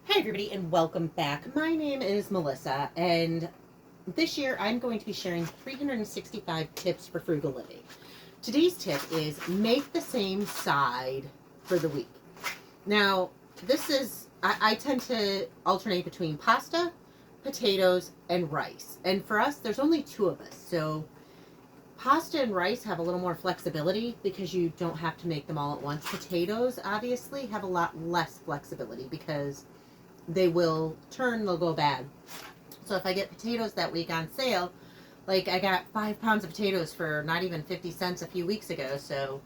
Hi, everybody, and welcome back. My name is Melissa, and this year I'm going to be sharing 365 tips for frugal living. Today's tip is make the same side for the week. Now, I tend to alternate between pasta, potatoes, and rice. And for us, there's only two of us. So, pasta and rice have a little more flexibility because you don't have to make them all at once. Potatoes, obviously, have a lot less flexibility because they'll go bad. So if I get potatoes that week on sale, like I got 5 pounds of potatoes for not even 50 cents a few weeks ago. So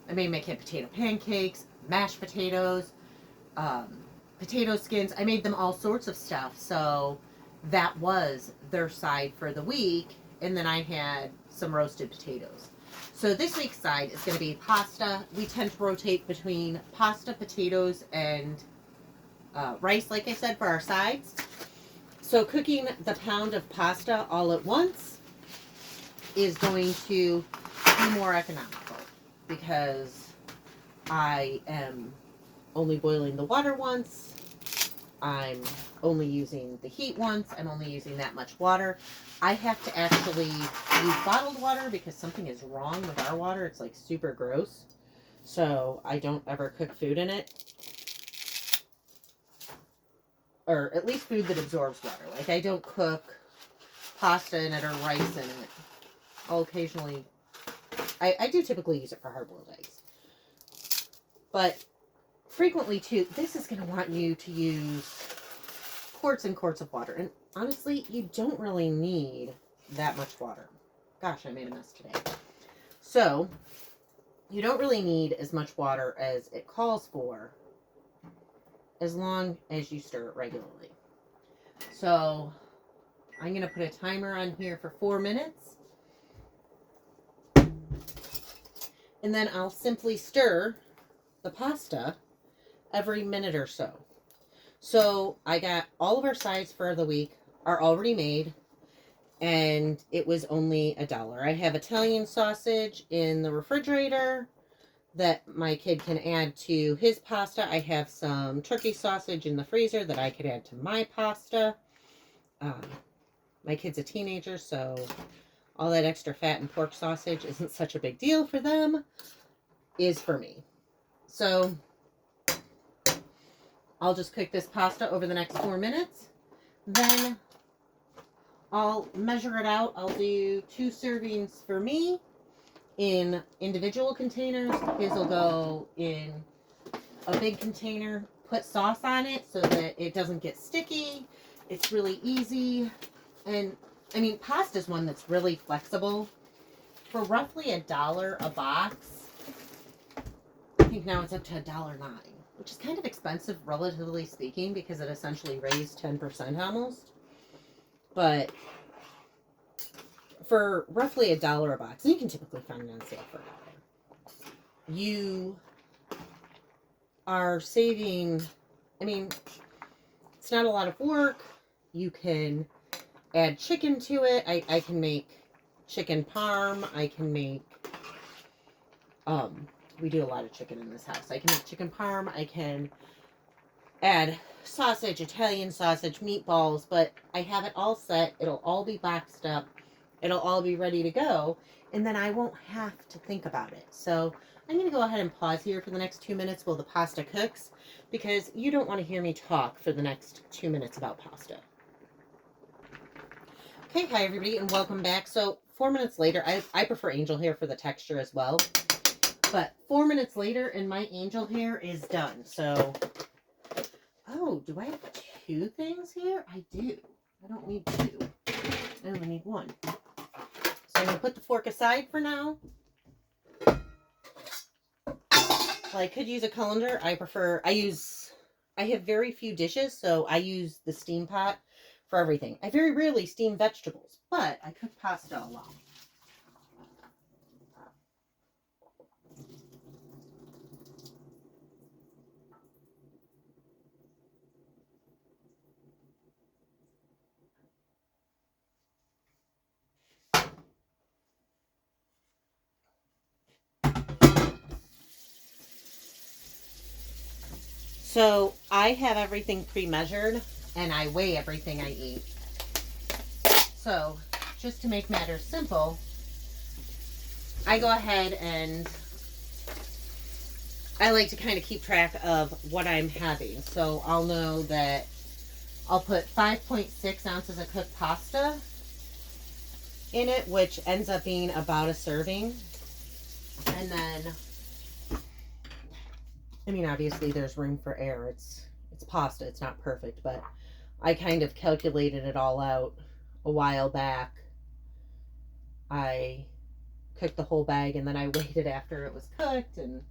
I made my kid potato pancakes, mashed potatoes, potato skins. I made them all sorts of stuff. So that was their side for the week. And then I had some roasted potatoes. So this week's side is going to be pasta. We tend to rotate between pasta, potatoes, and rice, like I said, for our sides. So cooking the pound of pasta all at once is going to be more economical because I am only boiling the water once. I'm only using the heat once. I'm only using that much water. I have to actually use bottled water because something is wrong with our water. It's like super gross. So I don't ever cook food in it. Or at least food that absorbs water. Like I don't cook pasta in it or rice in it. I'll occasionally, I do typically use it for hard-boiled eggs. But frequently too, this is going to want you to use quarts and quarts of water. And honestly, you don't really need that much water. Gosh, I made a mess today. So, you don't really need as much water as it calls for as long as you stir it regularly. So, I'm going to put a timer on here for 4 minutes. And then I'll simply stir the pasta every minute or so. So I got all of our sides for the week are already made, and it was only $1. I have Italian sausage in the refrigerator that my kid can add to his pasta. I have some turkey sausage in the freezer that I could add to my pasta. My kid's a teenager, so all that extra fat and pork sausage isn't such a big deal for them, is for me. So I'll just cook this pasta over the next 4 minutes. Then I'll measure it out. I'll do 2 servings for me in individual containers. His will go in a big container. Put sauce on it so that it doesn't get sticky. It's really easy. And I mean, pasta is one that's really flexible. For roughly $1 a box, I think now it's up to $1.09, which is kind of expensive, relatively speaking, because it essentially raised 10% almost. But for roughly $1 a box, and you can typically find it on sale for $1, you are saving. I mean, it's not a lot of work. You can add chicken to it. I can make chicken parm. I can make, we do a lot of chicken in this house. I can make chicken parm. I can add sausage, Italian sausage, meatballs, but I have it all set. It'll all be boxed up. It'll all be ready to go, and then I won't have to think about it. So I'm going to go ahead and pause here for the next 2 minutes while the pasta cooks, because you don't want to hear me talk for the next 2 minutes about pasta. Okay, hi everybody, and welcome back. So 4 minutes later, I prefer angel hair for the texture as well. But 4 minutes later, and my angel hair is done. So, oh, do I have 2 things here? I do. I don't need 2. I only need 1. So I'm going to put the fork aside for now. Well, I could use a colander. I have very few dishes, so I use the steam pot for everything. I very rarely steam vegetables, but I cook pasta a lot. So I have everything pre-measured and I weigh everything I eat. So just to make matters simple, I go ahead and I like to kind of keep track of what I'm having. So I'll know that I'll put 5.6 ounces of cooked pasta in it, which ends up being about a serving. And then, I mean, obviously there's room for error. It's pasta. It's not perfect, but I kind of calculated it all out a while back. I cooked the whole bag and then I weighed it after it was cooked, and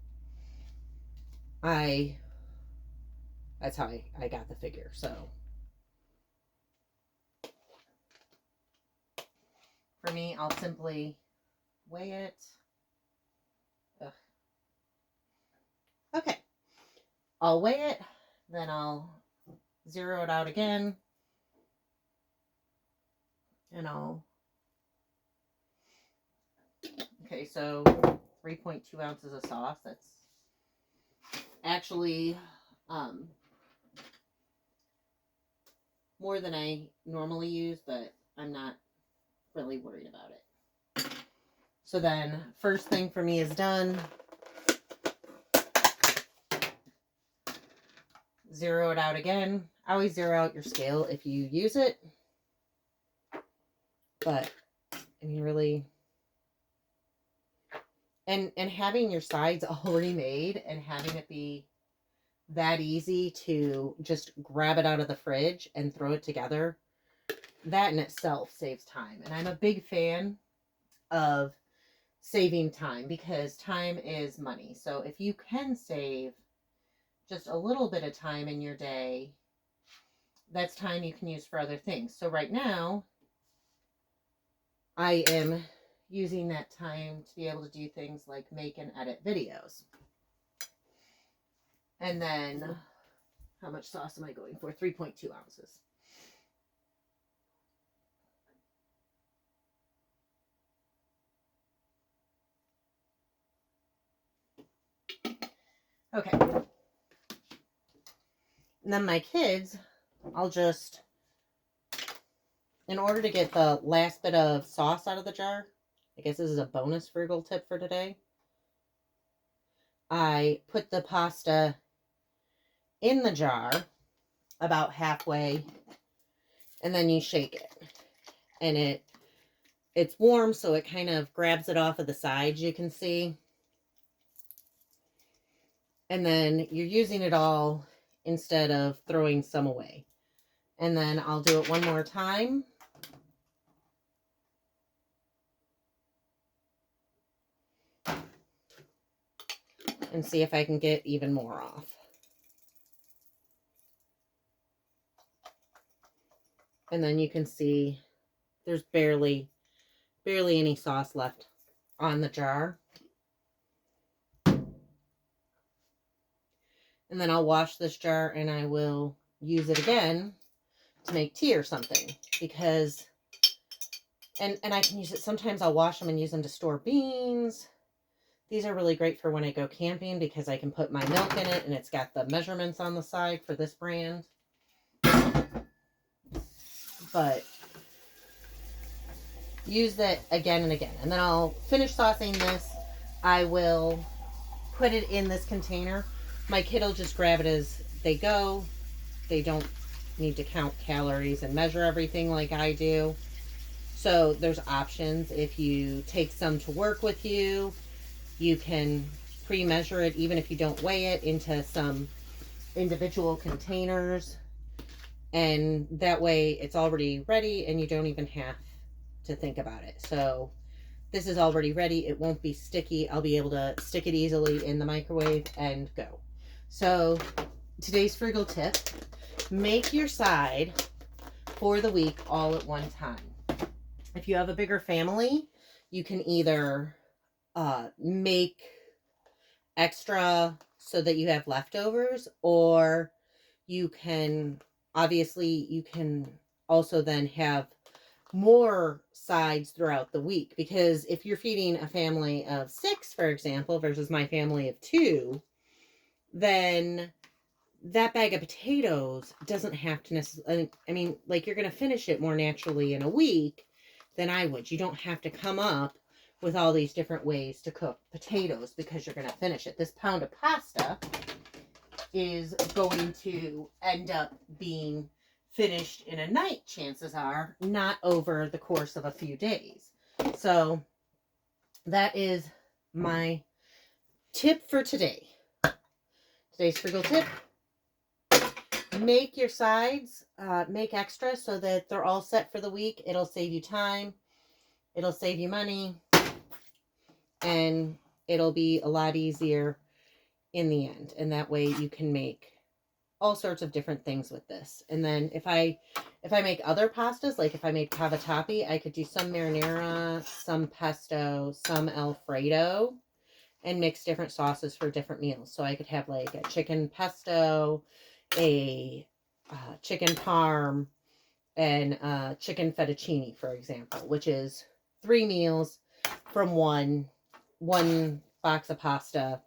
that's how I got the figure. So for me, I'll simply weigh it. Ugh. Okay. I'll weigh it, then I'll zero it out again, and okay, so 3.2 ounces of sauce. That's actually more than I normally use, but I'm not really worried about it. So then, first thing for me is done. Zero it out again. I always zero out your scale if you use it. But, I mean, really... And having your sides already made and having it be that easy to just grab it out of the fridge and throw it together, that in itself saves time. And I'm a big fan of saving time because time is money. So if you can save just a little bit of time in your day, that's time you can use for other things. So right now, I am using that time to be able to do things like make and edit videos. And then, how much sauce am I going for? 3.2 ounces. Okay. And then my kids, I'll just, in order to get the last bit of sauce out of the jar, I guess this is a bonus frugal tip for today, I put the pasta in the jar about halfway, and then you shake it. And it's warm, so it kind of grabs it off of the sides, you can see. And then you're using it all instead of throwing some away. And then I'll do it one more time. And see if I can get even more off. And then you can see there's barely any sauce left on the jar. And then I'll wash this jar and I will use it again to make tea or something. Because, and I can use it, sometimes I'll wash them and use them to store beans. These are really great for when I go camping because I can put my milk in it and it's got the measurements on the side for this brand. But use that again and again. And then I'll finish saucing this. I will put it in this container. My kid will just grab it as they go. They don't need to count calories and measure everything like I do. So there's options. If you take some to work with you, you can pre-measure it, even if you don't weigh it, into some individual containers. And that way it's already ready and you don't even have to think about it. So this is already ready. It won't be sticky. I'll be able to stick it easily in the microwave and go. So today's frugal tip, make your side for the week all at one time. If you have a bigger family, you can either make extra so that you have leftovers, or you can, obviously, you can also then have more sides throughout the week. Because if you're feeding a family of 6, for example, versus my family of 2, then that bag of potatoes doesn't have to necessarily, I mean, like, you're going to finish it more naturally in a week than I would. You don't have to come up with all these different ways to cook potatoes because you're going to finish it. This pound of pasta is going to end up being finished in a night, chances are, not over the course of a few days. So that is my tip for today. Today's frugal tip: make your sides, make extra so that they're all set for the week. It'll save you time, it'll save you money, and it'll be a lot easier in the end. And that way you can make all sorts of different things with this. And then if I make other pastas, like if I made cavatappi, I could do some marinara, some pesto, some Alfredo, and mix different sauces for different meals. So I could have like a chicken pesto, a chicken parm, and chicken fettuccine, for example, which is 3 meals from one box of pasta.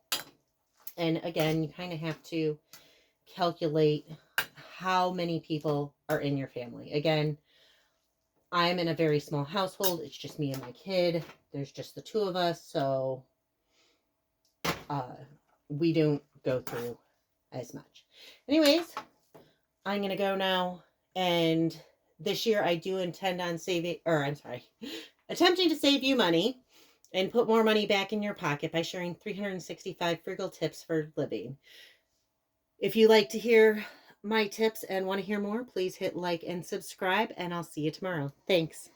And again, you kind of have to calculate how many people are in your family. Again, I'm in a very small household. It's just me and my kid. There's just the 2 of us, so we don't go through as much. Anyways, I'm going to go now. And this year I do intend on attempting to save you money and put more money back in your pocket by sharing 365 frugal tips for living. If you like to hear my tips and want to hear more, please hit like and subscribe, and I'll see you tomorrow. Thanks.